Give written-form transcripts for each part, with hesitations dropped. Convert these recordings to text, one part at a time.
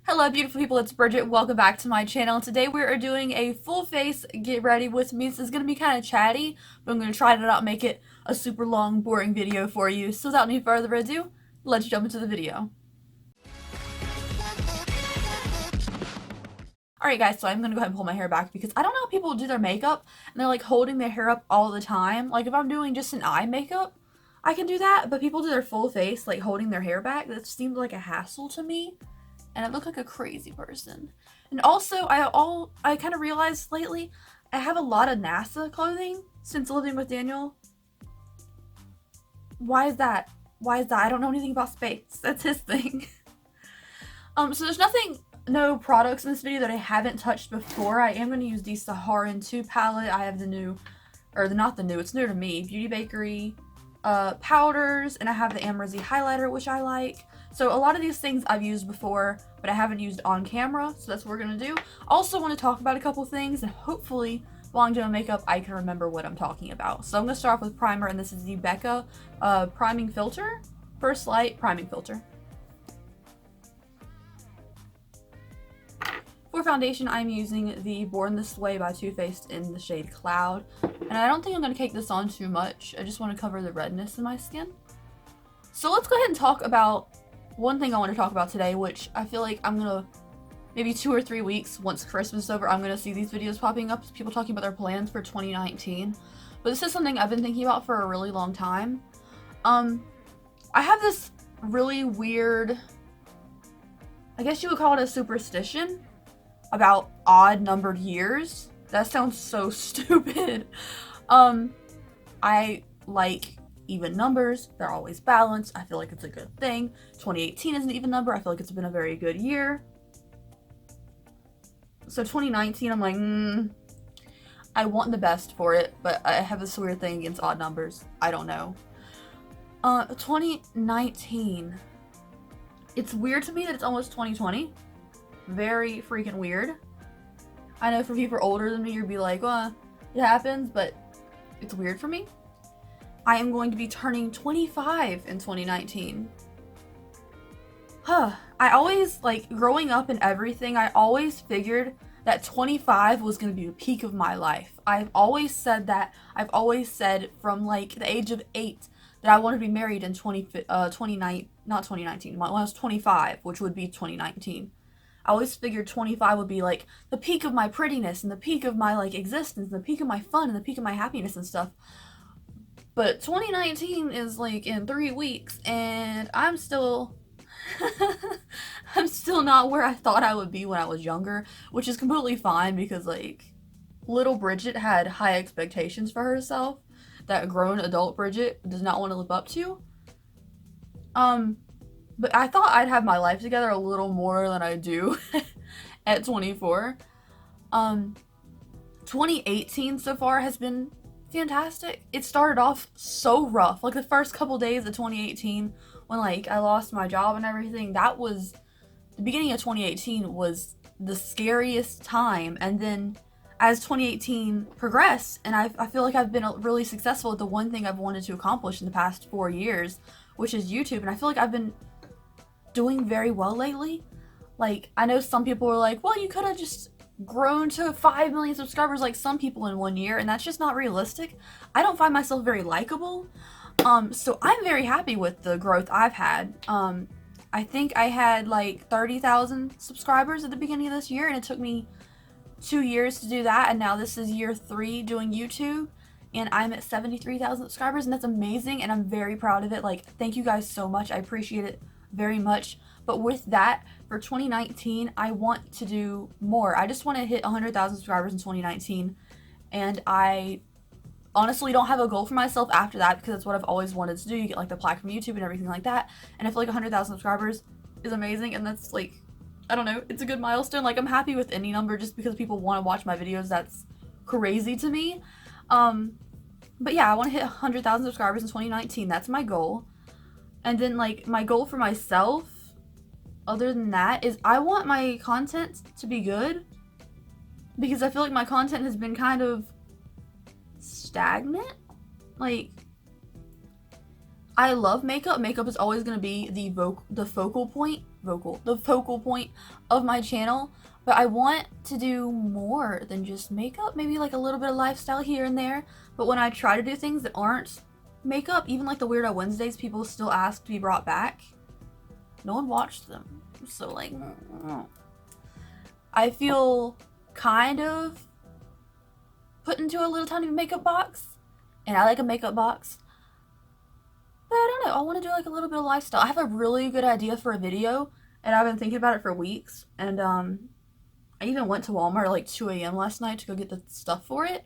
Hello beautiful people, it's Bridget. Welcome back to my channel. Today we are doing a full face get ready with me. This is going to be kind of chatty, but I'm going to try to not make it a super long, boring video for you. So without any further ado, let's jump into the video. Alright guys, so I'm going to go ahead and pull my hair back because I don't know how people do their makeup and they're like holding their hair up all the time. Like if I'm doing just an eye makeup, I can do that, but people do their full face like holding their hair back. That seems like a hassle to me. And I look like a crazy person. And also, I kind of realized lately, I have a lot of NASA clothing since living with Daniel. Why is that? Why is that? I don't know anything about space. That's his thing. So there's no products in this video that I haven't touched before. I am going to use the Saharan 2 palette. I have the new, or not the new, it's new to me, Beauty Bakery powders, and I have the Amarazzi highlighter, which I like. So a lot of these things I've used before, but I haven't used on camera, so that's what we're gonna do. Also want to talk about a couple things, and hopefully while I'm doing makeup, I can remember what I'm talking about. So I'm gonna start off with primer, and this is the Becca priming filter, First Light priming filter. For foundation, I'm using the Born This Way by Too Faced in the shade Cloud, and I don't think I'm gonna take this on too much. I just want to cover the redness in my skin. So let's go ahead and talk about one thing I want to talk about today, which I feel like I'm gonna, maybe 2 or 3 weeks once Christmas is over, I'm gonna see these videos popping up, people talking about their plans for 2019. But this is something I've been thinking about for a really long time. I have this really weird, I guess you would call it a superstition, about odd numbered years. That sounds so stupid. I like even numbers. They're always balanced. I feel like it's a good thing. 2018 is an even number. I feel like it's been a very good year. So 2019, I'm like, I want the best for it, but I have this weird thing against odd numbers. I don't know. 2019. It's weird to me that it's almost 2020. Very freaking weird. I know for people older than me, you'd be like, well, it happens, but it's weird for me. I am going to be turning 25 in 2019. I always, like, growing up and everything, I always figured that 25 was going to be the peak of my life. I've always said that. I've always said from, like, the age of 8 that I want to be married in 2019, not 2019, when I was 25, which would be 2019. I always figured 25 would be, like, the peak of my prettiness and the peak of my, like, existence and the peak of my fun and the peak of my happiness and stuff. But 2019 is like in 3 weeks and I'm still I'm still not where I thought I would be when I was younger, which is completely fine because like little Bridget had high expectations for herself that grown adult Bridget does not want to live up to. But I thought I'd have my life together a little more than I do at 24. 2018 so far has been fantastic. It started off so rough. Like the first couple days of 2018 when like I lost my job and everything, that was the beginning of 2018 was the scariest time. And then as 2018 progressed, and I feel like I've been really successful at the one thing I've wanted to accomplish in the past 4 years, which is YouTube. And I feel like I've been doing very well lately. Like I know some people are like, well, you could have just grown to 5 million subscribers like some people in 1 year, and that's just not realistic. I don't find myself very likable, so I'm very happy with the growth I've had. I think I had like 30,000 subscribers at the beginning of this year, and it took me 2 years to do that, and now this is year 3 doing YouTube, and I'm at 73,000 subscribers, and that's amazing, and I'm very proud of it. Like, thank you guys so much. I appreciate it very much. But with that, for 2019, I want to do more. I just want to hit 100,000 subscribers in 2019. And I honestly don't have a goal for myself after that because that's what I've always wanted to do. You get like the plaque from YouTube and everything like that. And I feel like 100,000 subscribers is amazing. And that's like, I don't know, it's a good milestone. Like I'm happy with any number just because people want to watch my videos. That's crazy to me. But yeah, I want to hit 100,000 subscribers in 2019. That's my goal. And then like my goal for myself, other than that, is I want my content to be good because I feel like my content has been kind of stagnant. Like I love makeup. Makeup is always going to be the focal point of my channel, but I want to do more than just makeup. Maybe like a little bit of lifestyle here and there. But when I try to do things that aren't makeup, even like the Weirdo Wednesdays, people still ask to be brought back. No one watched them. So like, I feel kind of put into a little tiny makeup box, and I like a makeup box. But I don't know, I want to do like a little bit of lifestyle. I have a really good idea for a video, and I've been thinking about it for weeks. And I even went to Walmart at like 2 a.m. last night to go get the stuff for it,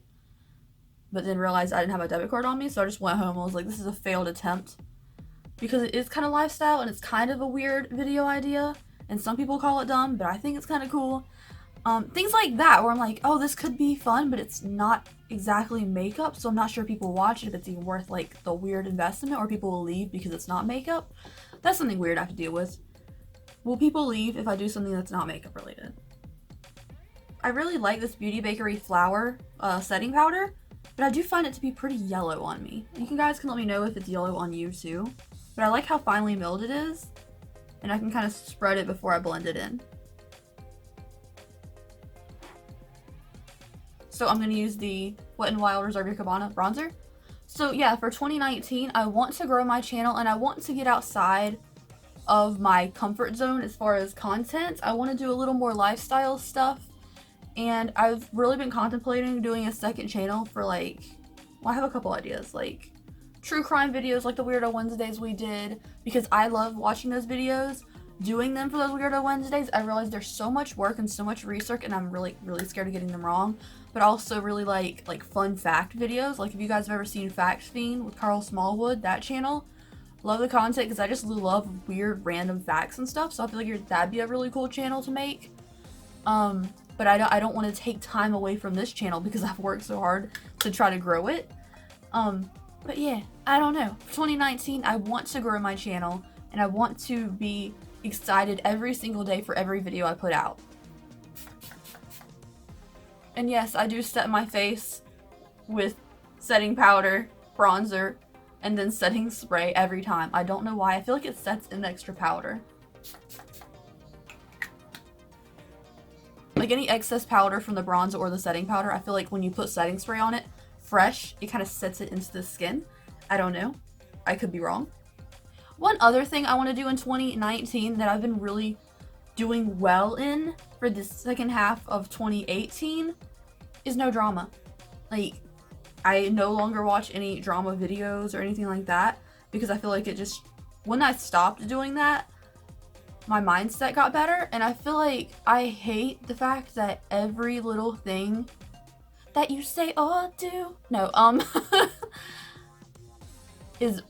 but then realized I didn't have my debit card on me, so I just went home and was like, this is a failed attempt. Because it is kind of lifestyle, and it's kind of a weird video idea, and some people call it dumb, but I think it's kind of cool. Things like that, where I'm like, oh, this could be fun, but it's not exactly makeup, so I'm not sure if people watch it, if it's even worth like the weird investment, or people will leave because it's not makeup. That's something weird I have to deal with. Will people leave if I do something that's not makeup related? I really like this Beauty Bakery Flour setting powder, but I do find it to be pretty yellow on me. You guys can let me know if it's yellow on you too. But I like how finely milled it is, and I can kind of spread it before I blend it in. So I'm going to use the Wet n Wild Reserve Your Cabana bronzer. So yeah, for 2019, I want to grow my channel, and I want to get outside of my comfort zone as far as content. I want to do a little more lifestyle stuff, and I've really been contemplating doing a second channel for like, well, I have a couple ideas, like true crime videos like the Weirdo Wednesdays we did, because I love watching those videos. Doing them for those Weirdo Wednesdays, I realize there's so much work and so much research, and I'm really scared of getting them wrong. But also really like fun fact videos. Like if you guys have ever seen Fact Fiend with Carl Smallwood, that channel, love the content because I just love weird random facts and stuff. So I feel like that'd be a really cool channel to make. But I don't want to take time away from this channel because I've worked so hard to try to grow it. But yeah, I don't know. For 2019, I want to grow my channel, and I want to be excited every single day for every video I put out. And yes, I do set my face with setting powder, bronzer, and then setting spray every time. I don't know why. I feel like it sets in extra powder. Like any excess powder from the bronzer or the setting powder, I feel like when you put setting spray on it, fresh, it kind of sets it into the skin. I don't know. I could be wrong. One other thing I want to do in 2019 that I've been really doing well in for the second half of 2018 is no drama. Like, I no longer watch any drama videos or anything like that because I feel like it just, when I stopped doing that, my mindset got better, and I feel like I hate the fact that every little thing that you say or do, is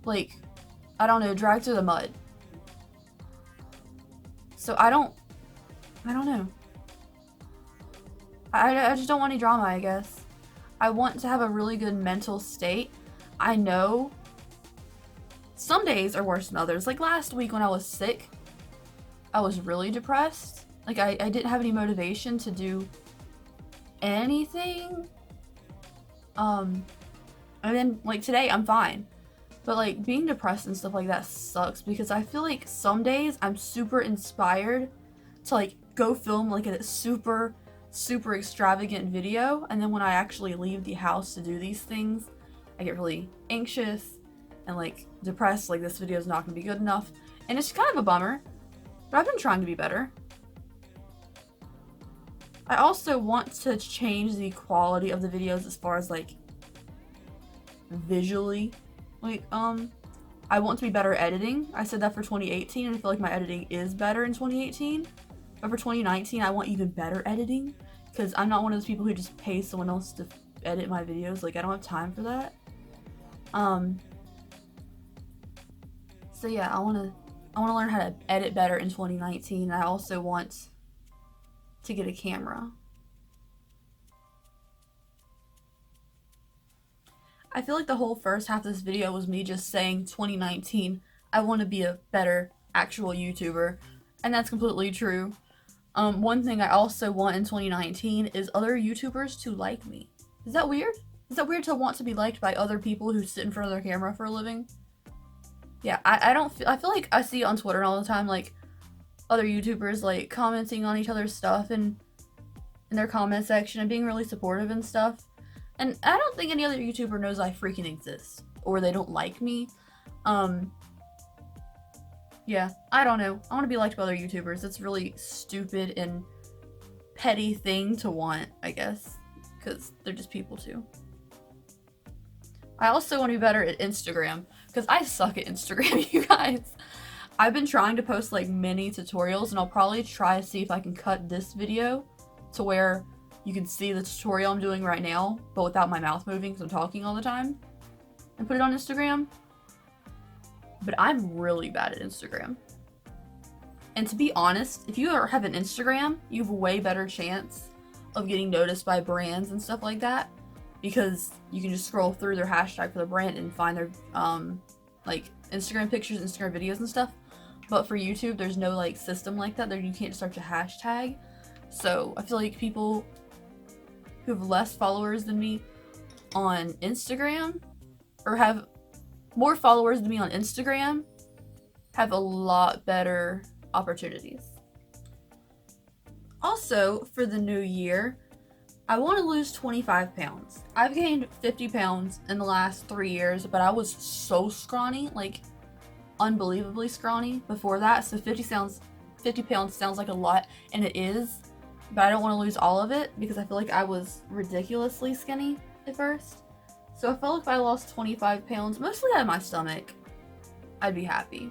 like, I don't know, dragged through the mud. So I don't know. I just don't want any drama, I guess. I want to have a really good mental state. I know some days are worse than others. Like last week when I was sick, I was really depressed. Like I didn't have any motivation to do anything. And then like today I'm fine. But like being depressed and stuff like that sucks because I feel like some days I'm super inspired to like go film like a super extravagant video, and then when I actually leave the house to do these things, I get really anxious and like depressed, like this video is not going to be good enough, and it's kind of a bummer, but I've been trying to be better. I also want to change the quality of the videos as far as like visually. Like, I want to be better at editing. I said that for 2018, and I feel like my editing is better in 2018. But for 2019, I want even better editing, because I'm not one of those people who just pay someone else to edit my videos. Like, I don't have time for that. So yeah, I want to learn how to edit better in 2019. I also want to get a camera. I feel like the whole first half of this video was me just saying 2019, I want to be a better actual YouTuber, and that's completely true. One thing I also want in 2019 is other YouTubers to like me. Is that weird? Is that weird to want to be liked by other people who sit in front of their camera for a living? Yeah, I don't feel, I feel like I see on Twitter all the time, like, other YouTubers, like, commenting on each other's stuff and in their comment section and being really supportive and stuff. And I don't think any other YouTuber knows I freaking exist, or they don't like me. Yeah, I don't know. I want to be liked by other YouTubers. It's really stupid and petty thing to want, I guess, because they're just people too. I also want to be better at Instagram, because I suck at Instagram, you guys. I've been trying to post like mini tutorials, and I'll probably try to see if I can cut this video to where you can see the tutorial I'm doing right now, but without my mouth moving because I'm talking all the time, and put it on Instagram. But I'm really bad at Instagram. And to be honest, if you ever have an Instagram, you have a way better chance of getting noticed by brands and stuff like that, because you can just scroll through their hashtag for the brand and find their like Instagram pictures, Instagram videos and stuff. But for YouTube, there's no like system like that. There you can't search a hashtag. So I feel like people who have less followers than me on Instagram, or have more followers than me on Instagram, have a lot better opportunities. Also, for the new year, I want to lose 25 pounds. I've gained 50 pounds in the last 3 years, but I was so scrawny, like unbelievably scrawny before that. So 50 pounds sounds like a lot, and it is, but I don't want to lose all of it because I feel like I was ridiculously skinny at first. So I felt like if I lost 25 pounds, mostly out of my stomach, I'd be happy.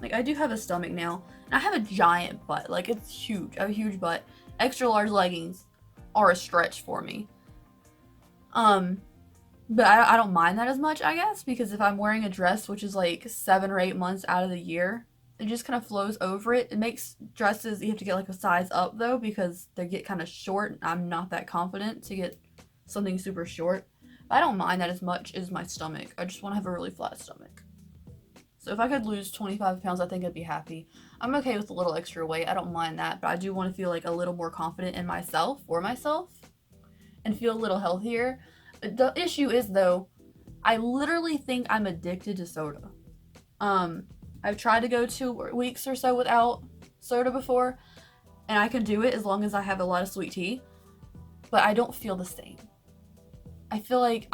Like, I do have a stomach now, and I have a giant butt. Like, it's huge. I have a huge butt. Extra large leggings are a stretch for me. But I don't mind that as much, I guess, because if I'm wearing a dress, which is like 7 or 8 months out of the year, it just kind of flows over it. It makes dresses, you have to get like a size up though, because they get kind of short. I'm not that confident to get something super short. I don't mind that as much as my stomach. I just want to have a really flat stomach. So if I could lose 25 pounds, I think I'd be happy. I'm okay with a little extra weight. I don't mind that, but I do want to feel like a little more confident in myself, for myself, and feel a little healthier. The issue is though, I literally think I'm addicted to soda. I've tried to go 2 weeks or so without soda before, and I can do it as long as I have a lot of sweet tea, but I don't feel the same. I feel like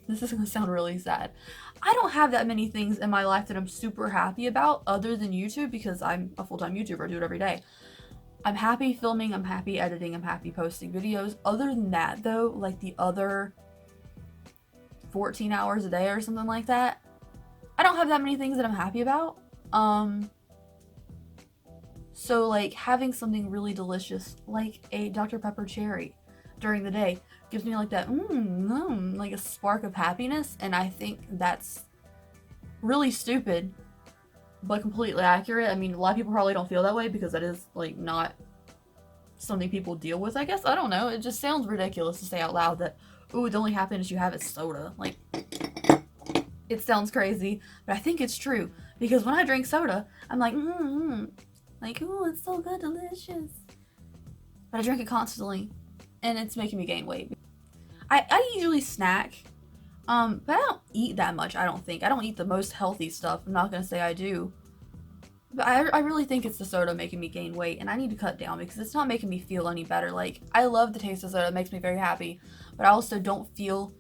this is gonna sound really sad. I don't have that many things in my life that I'm super happy about other than YouTube, because I'm a full-time YouTuber. I do it every day. I'm happy filming, I'm happy editing, I'm happy posting videos. Other than that though, like the other 14 hours a day or something like that, I don't have that many things that I'm happy about. So like having something really delicious like a Dr. Pepper cherry during the day gives me like that like a spark of happiness, and I think that's really stupid but completely accurate. I mean, a lot of people probably don't feel that way because that is like not something people deal with, I guess. I don't know, it just sounds ridiculous to say out loud that, ooh, the only happiness you have is soda. Like, it sounds crazy, but I think it's true, because when I drink soda, I'm like, like, ooh, it's so good, delicious. But I drink it constantly, and it's making me gain weight. I usually snack, but I don't eat that much, I don't think. I don't eat the most healthy stuff. I'm not gonna say I do. But I really think it's the soda making me gain weight, and I need to cut down because it's not making me feel any better. Like, I love the taste of soda, it makes me very happy, but I also don't feel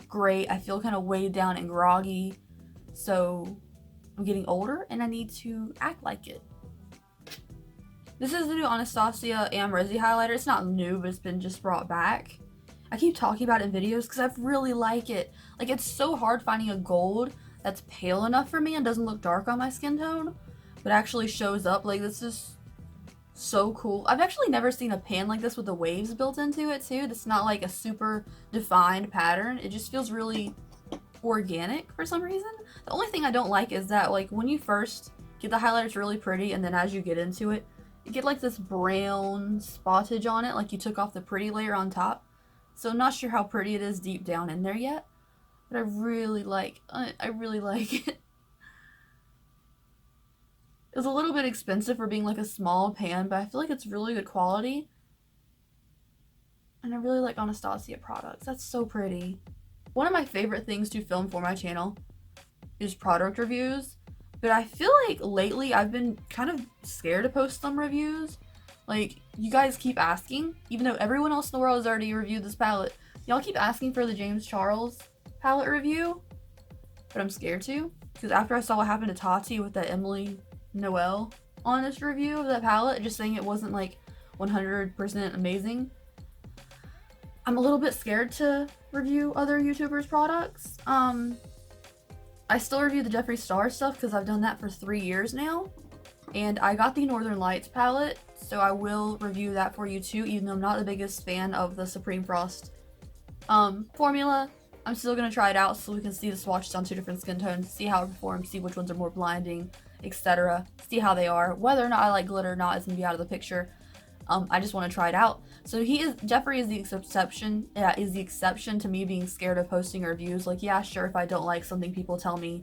great. I feel kind of weighed down and groggy, so I'm getting older and I need to act like it. This is the new Anastasia Amrezy highlighter. It's not new, but it's been just brought back. I keep talking about it in videos because I really like it. Like, it's so hard finding a gold that's pale enough for me and doesn't look dark on my skin tone, but actually shows up. Like, this is so cool. I've actually never seen a pan like this with the waves built into it too. It's not like a super defined pattern. It just feels really organic for some reason. The only thing I don't like is that, like, when you first get the highlighter, it's really pretty, and then as you get into it, you get like this brown spottage on it, like you took off the pretty layer on top. So I'm not sure how pretty it is deep down in there yet, but I really like it. It was a little bit expensive for being like a small pan, but I feel like it's really good quality. And I really like Anastasia products. That's so pretty. One of my favorite things to film for my channel is product reviews. But I feel like lately I've been kind of scared to post some reviews. Like, you guys keep asking, even though everyone else in the world has already reviewed this palette. Y'all keep asking for the James Charles palette review. But I'm scared to. Because after I saw what happened to Tati with that Emily Noel honest review of that palette, just saying it wasn't like 100% amazing, I'm a little bit scared to review other YouTubers' products. I still review the Jeffree Star stuff because I've done that for 3 years now. And I got the Northern Lights palette, so I will review that for you too, even though I'm not the biggest fan of the Supreme Frost formula. I'm still going to try it out so we can see the swatches on 2 different skin tones, see how it performs, see which ones are more blinding, etc. See how they are. Whether or not I like glitter or not is going to be out of the picture. I just want to try it out. So Jeffree is the exception. Yeah, is the exception to me being scared of posting reviews. Like, yeah, sure, if I don't like something, people tell me,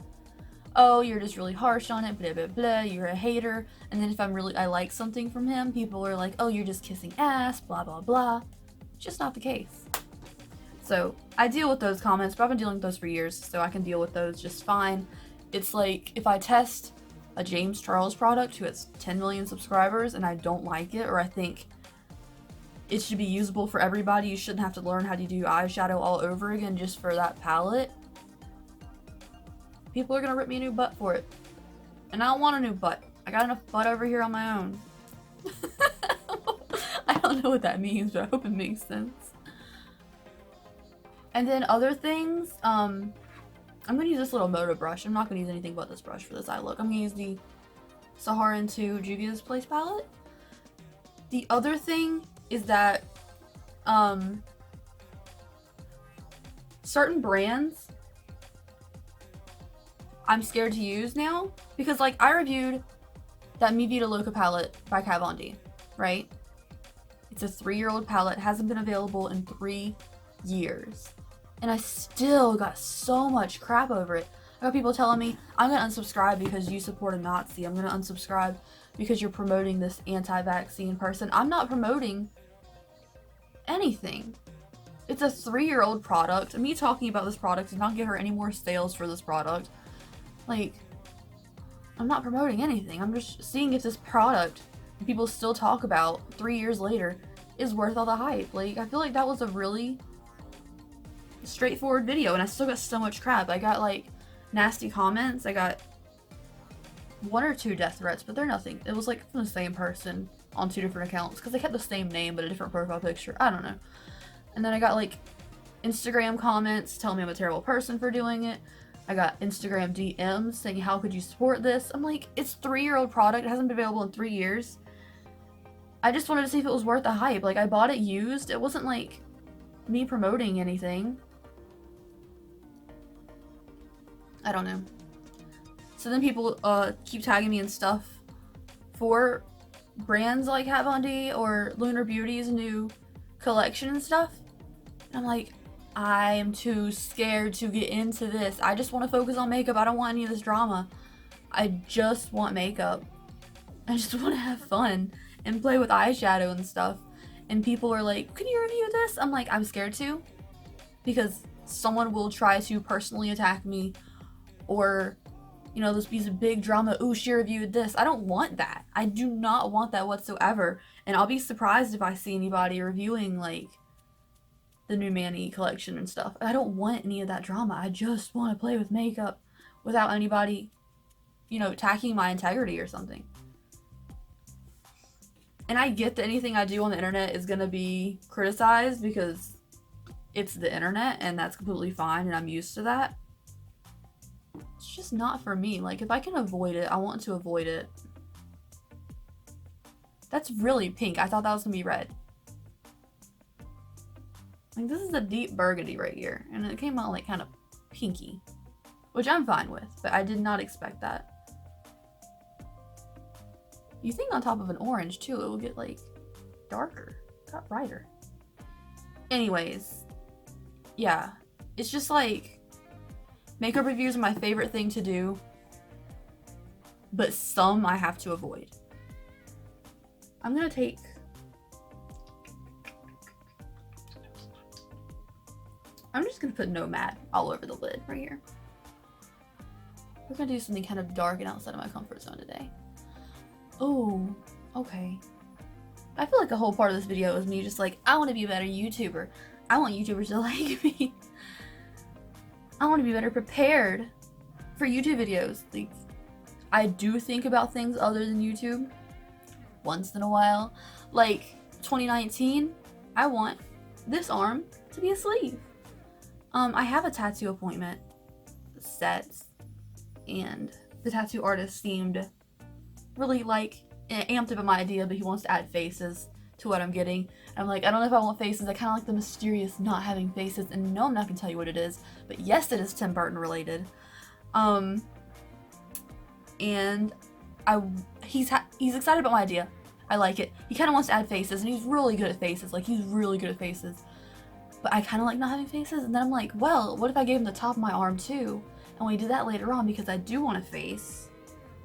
oh, you're just really harsh on it, blah blah blah, you're a hater. And then if I like something from him, people are like, oh, you're just kissing ass, blah blah blah. It's just not the case. So I deal with those comments, but I've been dealing with those for years, so I can deal with those just fine. It's like if I test a James Charles product who has 10 million subscribers and I don't like it, or I think it should be usable for everybody, you shouldn't have to learn how to do eyeshadow all over again just for that palette, people are gonna rip me a new butt for it. And I don't want a new butt. I got enough butt over here on my own. I don't know what that means, but I hope it makes sense. And then other things, I'm gonna use this little Moto brush. I'm not gonna use anything but this brush for this eye look. I'm gonna use the Saharan 2 Juvia's Place palette. The other thing is that certain brands I'm scared to use now, because like I reviewed that Mi Vida Loca palette by Kat Von D, right? It's a 3-year-old palette, hasn't been available in 3 years. And I still got so much crap over it. I got people telling me, I'm gonna unsubscribe because you support a Nazi. I'm gonna unsubscribe because you're promoting this anti-vaccine person. I'm not promoting anything. It's a 3-year-old product. Me talking about this product does not get her any more sales for this product. Like, I'm not promoting anything. I'm just seeing if this product people still talk about 3 years later is worth all the hype. Like, I feel like that was a really straightforward video and I still got so much crap. I got like nasty comments. I got 1 or 2 death threats, but they're nothing. It was like from the same person on 2 different accounts because they kept the same name but a different profile picture. I don't know. And then I got like Instagram comments telling me I'm a terrible person for doing it. I got Instagram DMs saying, how could you support this? I'm like, it's a 3-year-old product. It hasn't been available in 3 years. I just wanted to see if it was worth the hype. Like, I bought it used. It wasn't like me promoting anything. I don't know. So then people keep tagging me and stuff for brands like Kat Von D or Lunar Beauty's new collection and stuff. And I'm like, I am too scared to get into this. I just want to focus on makeup. I don't want any of this drama. I just want makeup. I just want to have fun and play with eyeshadow and stuff. And people are like, can you review this? I'm like, I'm scared to. Because someone will try to personally attack me. Or, you know, this piece of big drama. Ooh, she reviewed this. I don't want that. I do not want that whatsoever. And I'll be surprised if I see anybody reviewing, like, the new Manny collection and stuff. I don't want any of that drama. I just want to play with makeup without anybody, you know, attacking my integrity or something. And I get that anything I do on the internet is going to be criticized because it's the internet and that's completely fine and I'm used to that. It's just not for me. Like, if I can avoid it, I want to avoid it. That's really pink. I thought that was going to be red. Like, this is a deep burgundy right here. And it came out, like, kind of pinky. Which I'm fine with. But I did not expect that. You think on top of an orange, too, it will get, like, darker. Got brighter. Anyways. Yeah. It's just, like, makeup reviews are my favorite thing to do. But some I have to avoid. I'm gonna take I'm just gonna put Nomad all over the lid right here. We're gonna do something kind of dark and outside of my comfort zone today. Oh, okay. I feel like a whole part of this video is me just like, I want to be a better YouTuber. I want YouTubers to like me. I want to be better prepared for YouTube videos. Like, I do think about things other than YouTube once in a while. Like 2019, I want this arm to be a sleeve. I have a tattoo appointment set, and the tattoo artist seemed really like amped about my idea, but he wants to add faces to what I'm getting. And I'm like, I don't know if I want faces. I kind of like the mysterious not having faces, and no, I'm not gonna tell you what it is, but yes, it is Tim Burton related. And he's excited about my idea. I like it. He kind of wants to add faces, and he's really good at faces. Like, he's really good at faces. But I kind of like not having faces, and then I'm like, well, what if I gave him the top of my arm too? And we do that later on because I do want a face.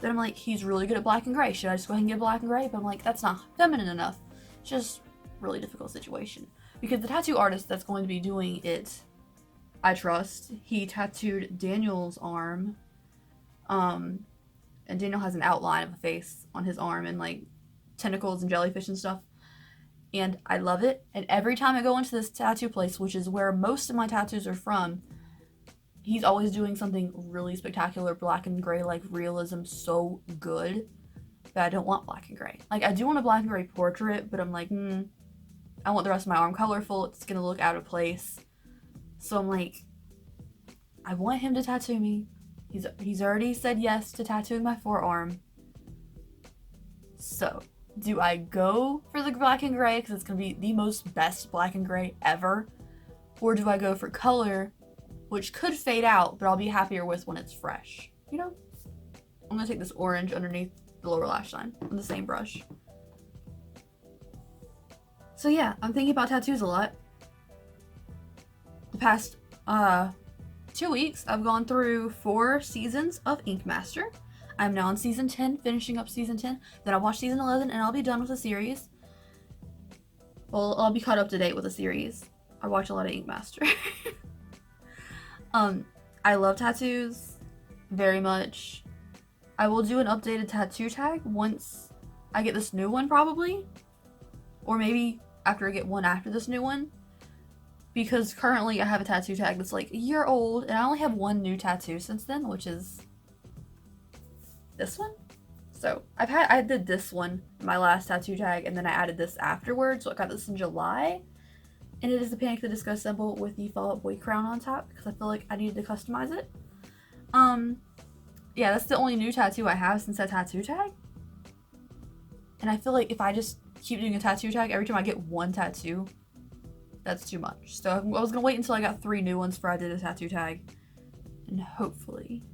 Then I'm like, he's really good at black and gray. Should I just go ahead and get black and gray? But I'm like, that's not feminine enough. It's just a really difficult situation. Because the tattoo artist that's going to be doing it, I trust, he tattooed Daniel's arm. And Daniel has an outline of a face on his arm and like tentacles and jellyfish and stuff. And I love it. And every time I go into this tattoo place, which is where most of my tattoos are from, he's always doing something really spectacular, black and gray, like realism, so good. But I don't want black and gray. Like, I do want a black and gray portrait, but I'm like, I want the rest of my arm colorful. It's gonna look out of place. So I'm like, I want him to tattoo me. He's already said yes to tattooing my forearm. So, do I go for the black and gray because it's gonna be the most best black and gray ever? Or do I go for color, which could fade out, but I'll be happier with when it's fresh? You know? I'm gonna take this orange underneath the lower lash line on the same brush. So yeah, I'm thinking about tattoos a lot. The past 2 weeks, I've gone through 4 seasons of Ink Master. I'm now on season 10, finishing up season 10. Then I'll watch season 11 and I'll be done with the series. Well, I'll be caught up to date with the series. I watch a lot of Ink Master. I love tattoos very much. I will do an updated tattoo tag once I get this new one, probably. Or maybe after I get one after this new one. Because currently I have a tattoo tag that's like a year old, and I only have one new tattoo since then, which is this one. So I did this one, my last tattoo tag, and then I added this afterwards. So I got this in July, and it is the Panic! At the Disco symbol with the Fall Out Boy crown on top because I feel like I needed to customize it. Yeah, that's the only new tattoo I have since that tattoo tag. And I feel like if I just keep doing a tattoo tag every time I get one tattoo, that's too much. So I was gonna wait until I got 3 new ones before I did a tattoo tag. And hopefully,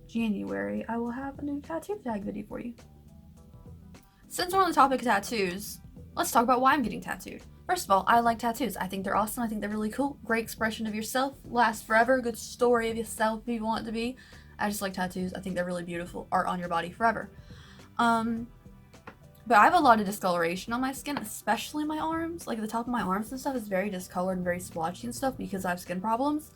January, I will have a new tattoo tag video for you. Since we're on the topic of tattoos, let's talk about why I'm getting tattooed. First of all, I like tattoos. I think they're awesome. I think they're really cool. Great expression of yourself. Lasts forever. Good story of yourself if you want it to be. I just like tattoos. I think they're really beautiful. Art on your body forever. But I have a lot of discoloration on my skin, especially my arms. Like, the top of my arms and stuff is very discolored and very splotchy and stuff because I have skin problems.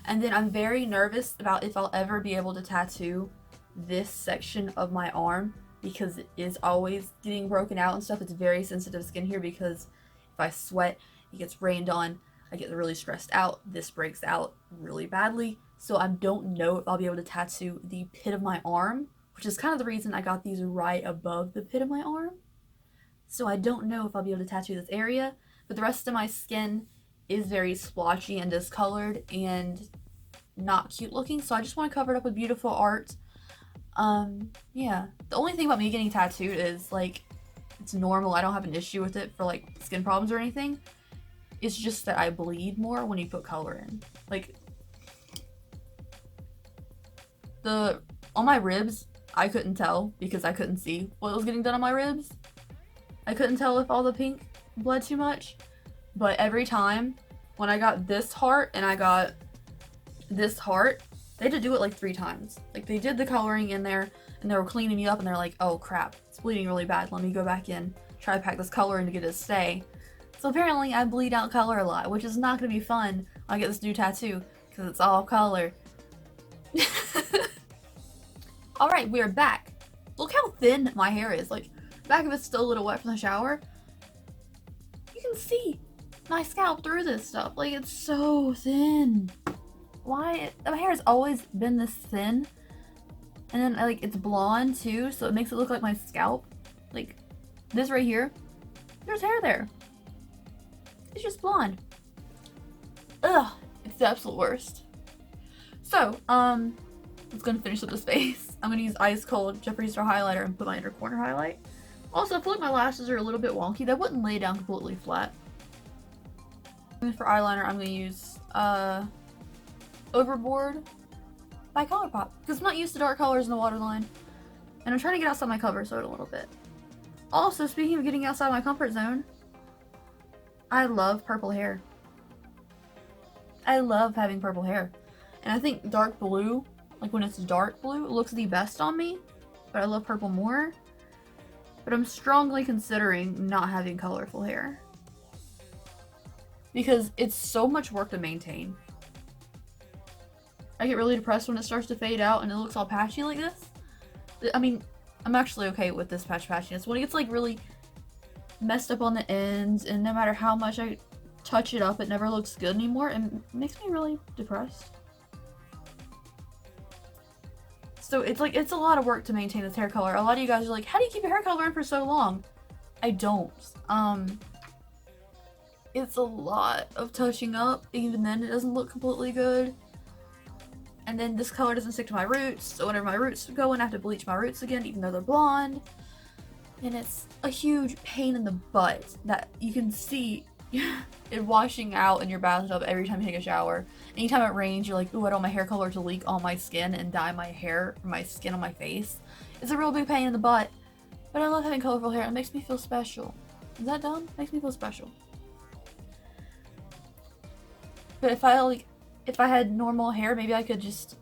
And then I'm very nervous about if I'll ever be able to tattoo this section of my arm because it is always getting broken out and stuff. It's very sensitive skin here because if I sweat, it gets rained on, I get really stressed out, this breaks out really badly. So I don't know if I'll be able to tattoo the pit of my arm, which is kind of the reason I got these right above the pit of my arm. So I don't know if I'll be able to tattoo this area, but the rest of my skin is very splotchy and discolored and not cute looking, so I just want to cover it up with beautiful art. Yeah. The only thing about me getting tattooed is, like, it's normal. I don't have an issue with it for, like, skin problems or anything. It's just that I bleed more when you put color in. Like, on my ribs, I couldn't tell because I couldn't see what was getting done on my ribs. I couldn't tell if all the pink bled too much, but every time when I got this heart and I got this heart, they had to do it like 3 times. Like, they did the coloring in there and they were cleaning me up and they're like, oh crap, it's bleeding really bad. Let me go back in, try to pack this color in to get it to stay. So apparently I bleed out color a lot, which is not going to be fun I get this new tattoo because it's all color. Alright, we are back. Look how thin my hair is. Like, back of it's still a little wet from the shower. You can see my scalp through this stuff. Like, it's so thin. Why? My hair has always been this thin. And then, like, it's blonde too, so it makes it look like my scalp. Like, this right here, there's hair there. It's just blonde. Ugh, it's the absolute worst. So, let's go finish up this face. I'm gonna use Ice Cold Jeffree Star highlighter and put my inner corner highlight. Also, I feel like my lashes are a little bit wonky. They wouldn't lay down completely flat. And for eyeliner, I'm gonna use Overboard by ColourPop, because I'm not used to dark colors in the waterline, and I'm trying to get outside my comfort zone a little bit. Also, speaking of getting outside my comfort zone, I love purple hair. I love having purple hair, and I think dark blue, like when it's dark blue, looks the best on me, but I love purple more. But I'm strongly considering not having colorful hair, because it's so much work to maintain. I get really depressed when it starts to fade out and it looks all patchy like this. I mean, I'm actually okay with this patchiness. When it gets like really messed up on the ends, and no matter how much I touch it up, it never looks good anymore, and it makes me really depressed. So it's like, it's a lot of work to maintain this hair color. A lot of you guys are like, how do you keep your hair color in for so long? I don't. It's a lot of touching up. Even then, it doesn't look completely good. And then this color doesn't stick to my roots, so whenever my roots go in, I have to bleach my roots again, even though they're blonde. And it's a huge pain in the butt that you can see it washing out in your bathtub every time you take a shower. Anytime it rains, you're like, ooh, I don't want my hair color to leak on my skin and dye my hair, or my skin on my face. It's a real big pain in the butt. But I love having colorful hair. It makes me feel special. Is that dumb? It makes me feel special. But if I had normal hair, maybe I could just,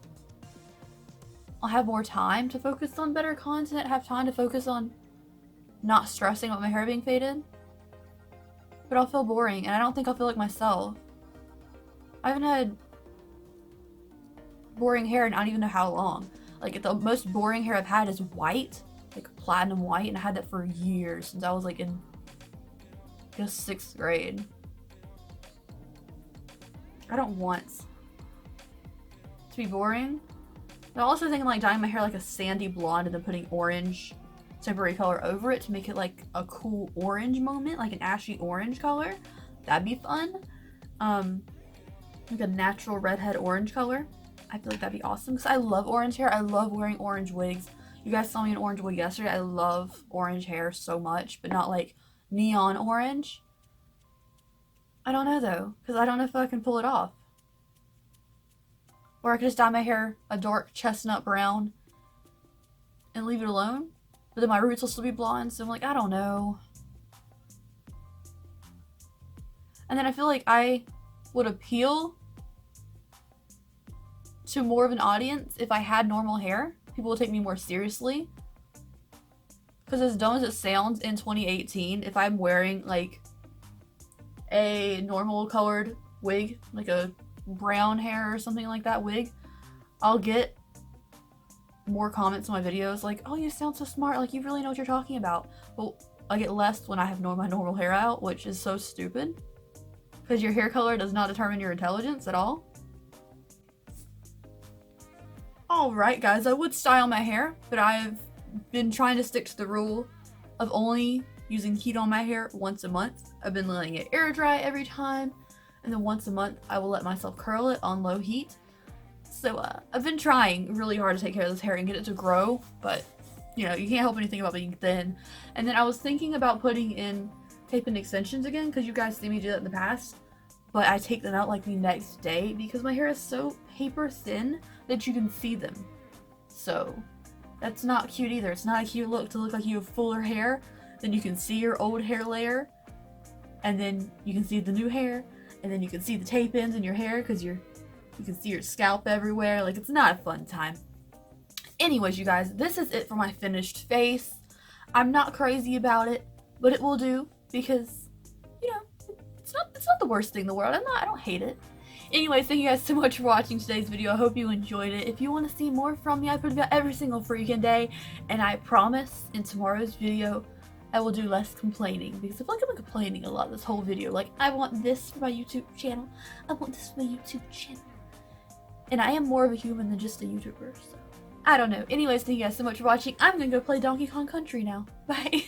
I'll have more time to focus on better content, have time to focus on not stressing about my hair being faded. But I'll feel boring, and I don't think I'll feel like myself. I haven't had boring hair in I don't even know how long. Like, the most boring hair I've had is white, like platinum white, and I had that for years, since I was like in, I guess, 6th grade. I don't want to be boring. I'm also thinking like dyeing my hair like a sandy blonde and then putting orange temporary color over it to make it like a cool orange moment, like an ashy orange color. That'd be fun. Like a natural redhead orange color. I feel like that'd be awesome because I love orange hair. I love wearing orange wigs. You guys saw me in orange wig yesterday. I love orange hair so much, but not like neon orange. I don't know though, because I don't know if I can pull it off. Or I could just dye my hair a dark chestnut brown and leave it alone. But then my roots will still be blonde, so I'm like, I don't know. And then I feel like I would appeal to more of an audience if I had normal hair. People would take me more seriously. Because as dumb as it sounds, in 2018, if I'm wearing like a normal colored wig, like a brown hair or something like that wig, I'll get more comments on my videos like, oh, you sound so smart, like you really know what you're talking about. Well, I get less when I have my normal hair out, which is so stupid. Because your hair color does not determine your intelligence at all. Alright guys, I would style my hair, but I've been trying to stick to the rule of only using heat on my hair once a month. I've been letting it air dry every time, and then once a month I will let myself curl it on low heat. So I've been trying really hard to take care of this hair and get it to grow, but you know, you can't help anything about being thin. And then I was thinking about putting in tape and extensions again, because you guys see me do that in the past, but I take them out like the next day because my hair is so paper thin that you can see them. So that's not cute either. It's not a cute look to look like you have fuller hair, then you can see your old hair layer, and then you can see the new hair, and then you can see the tape ends in your hair because you can see your scalp everywhere. Like, it's not a fun time. Anyways, you guys, this is it for my finished face. I'm not crazy about it, but it will do because, you know, it's not the worst thing in the world. I don't hate it. Anyways, thank you guys so much for watching today's video. I hope you enjoyed it. If you want to see more from me, I put it out every single freaking day. And I promise in tomorrow's video, I will do less complaining. Because I feel like I've been complaining a lot this whole video. Like, I want this for my YouTube channel. I want this for my YouTube channel. And I am more of a human than just a YouTuber, so I don't know. Anyways, thank you guys so much for watching. I'm gonna go play Donkey Kong Country now. Bye.